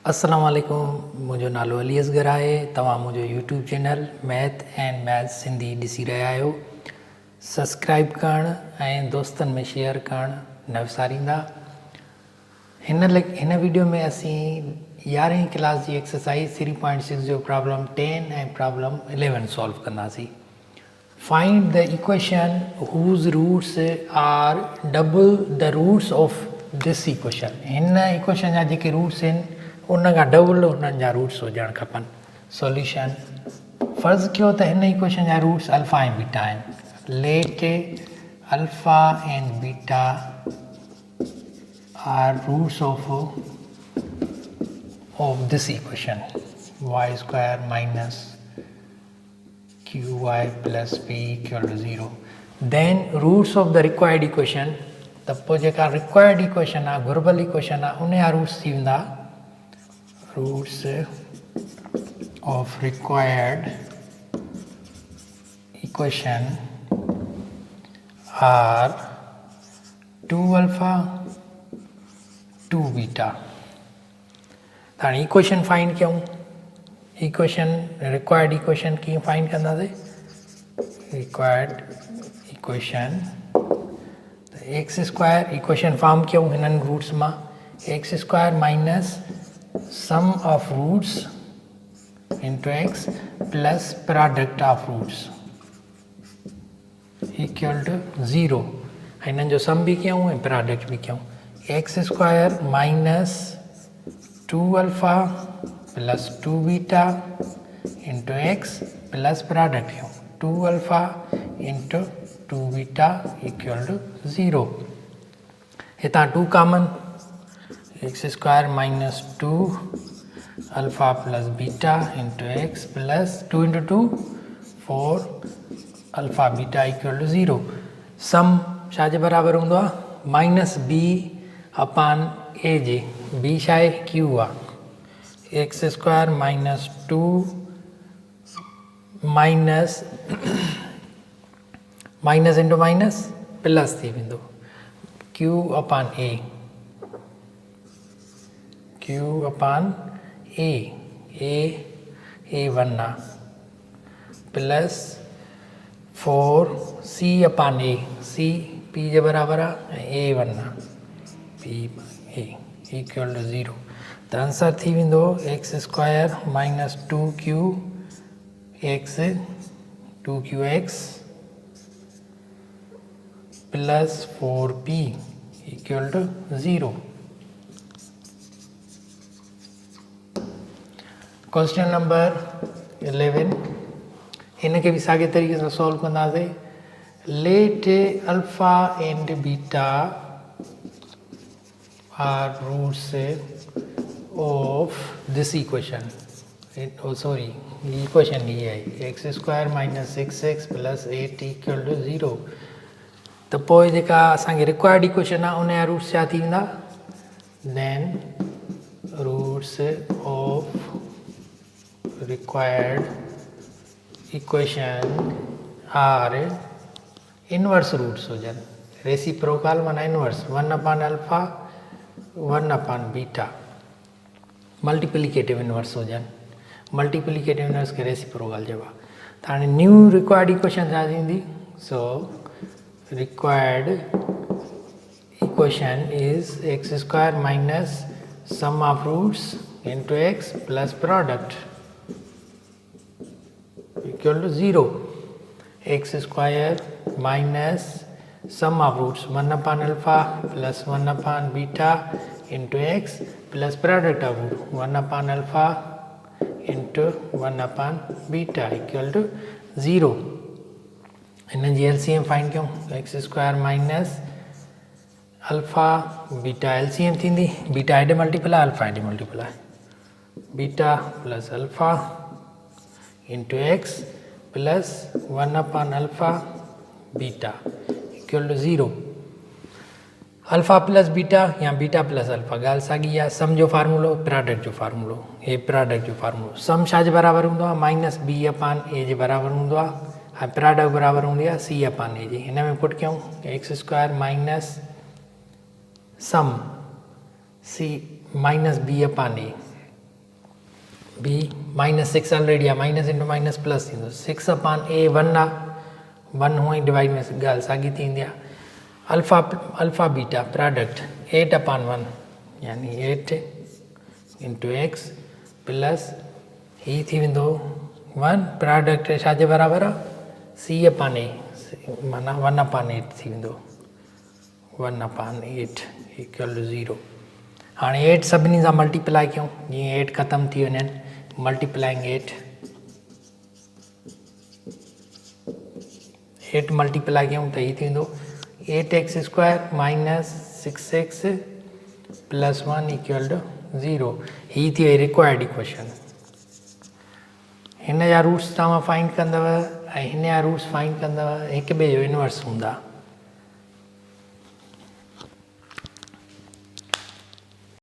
अस्सलाम वालेकुम। मुंहिंजो नालो अली असगर आहे। तव्हां मुंहिंजो YouTube channel math and maths Sindhi ॾिसी रहिया आहियो। सब्सक्राइब करणु ऐं दोस्तनि में शेयर करणु न विसारींदा। हिन वीडियो में असीं 11वीं क्लास जी एक्सरसाइज 3.6 जो प्रॉब्लम 10 ऐं प्रॉब्लम 11 सॉल्व कंदासीं। Find the equation whose roots are double the roots of this equation। हिन इक्वेशन जा जेके रूट्स आहिनि उन खां डबल उन्हनि जा रूट्स हुजणु खपनि। सॉल्यूशन फ़र्ज़ु कयो त हिन इक्वेशन जा रूट्स अल्फ़ा ऐं बीटा आहिनि। Let alpha and beta are roots of this equation y square minus qy plus p equal to 0। then roots of the required equation त पोइ जेका required equation आहे घुर्बल इक्वेशन आहे उन जा रूट्स थी वेंदा roots of required equation are 2 alpha 2 beta। हाणे इक्वेशन फाइंड कयूं। इक्वेशन रिक्वायर्ड इक्वेशन कीअं फाइंड कंदासीं। रिक्वायर्ड इक्वेशन त एक्स स्क्वायर इक्वेशन फॉर्म कयूं हिननि रूट्स मां x square minus sum of roots into x plus product of roots equal to 0। हिननि जो सम बि कयूं ऐं प्रोडक्ट बि कयूं। X square minus 2 alpha plus 2 beta into x plus product कयूं 2 alpha into 2 beta equal to 0। हितां 2 common x square minus 2 alpha plus beta into x plus 2 into 2 4 alpha beta equal to 0। Sum छा जे बराबरि हूंदो आहे minus b upon a जे। B छा आहे क्यू आहे। X square minus 2 minus minus into minus plus थी वेंदो q upon a. Q upon a one आहे plus 4 c upon a. C p जे बराबरि आहे ऐं ए वन आहे पी ए इक्वल टू 0। त आंसर थी वेंदो x square minus 2q x plus 4p equal to 0। Question number 11 हिनखे बि साॻे तरीक़े सां सॉल्व कंदासीं। Let alpha and beta are roots of this equation। equation ये है x square minus 6x plus 8 equal to 0। त पोइ जेका असांखे रिक्वायर्ड इक्वेशन आहे उन जा रूट्स छा थी वेंदा। Then roots of required equation are inverse roots हुजनि। रेसिप्रोकल माना inverse 1 upon alpha 1 upon beta multiplicative inverse हुजनि। मल्टीप्लिकेटिव इनवर्स खे रेसिप्रोकल चइबो आहे। त हाणे न्यू रिक्वायर्ड इक्वेशन छा थींदी। So required equation is x square minus sum of roots into x plus product equal to 0। X square minus sum of roots 1 upon alpha plus 1 upon beta into x plus product of root 1 upon alpha into 1 upon beta equal to 0। हिन जी LCM find कयूं x square minus alpha beta LCM थींदी beta हेॾे multiply alpha हेॾे multiply beta plus alpha into x plus 1 upon alpha beta equal to 0। Alpha plus beta या beta plus alpha ॻाल्हि साॻी आहे। सम जो फार्मूलो प्रोडक्ट जो फार्मूलो हे प्रोडक्ट जो फार्मूलो। सम छा जे बराबरि हूंदो आहे माइनस बी अपान ए जे बराबरि हूंदो आहे ऐं प्रोडक्ट बराबरि हूंदी आहे सी अपान ए जे। हिन में पुट कयूं x square minus sum c minus b upon a b -6 already आहे, माइनस इंटू माइनस प्लस थींदो, 6 अपॉन ए 1 आहे, 1 हूअं ई डिवाइड में ॻाल्हि साॻी थींदी आहे। अल्फा बीटा प्रोडक्ट 8 अपॉन 1 यानी 8 इंटू एक्स प्लस ही थी वेंदो 1 प्रोडक्ट छाजे बराबरि आहे, सी अपॉन ए माना 1 अपॉन 8 थी वेंदो, 1 अपॉन 8 इक्वल टू 0। हाँ 8 सभिनी सां मल्टीप्लाई कयूं, जीअं 8 ख़तम थी वञनि, मल्टीप्लाइंग 8 मल्टीप्लाई कयूं त ही थी वेंदो 8x² minus 6x plus 1 equal to 0। ही थी वई रिक्वायर्ड इक्वेशन। हिन जा रूट्स तव्हां फाइंड कंदव ऐं हिन जा रूट्स फाइंड कंदव, हिक ॿिए जो इनवर्स हूंदा।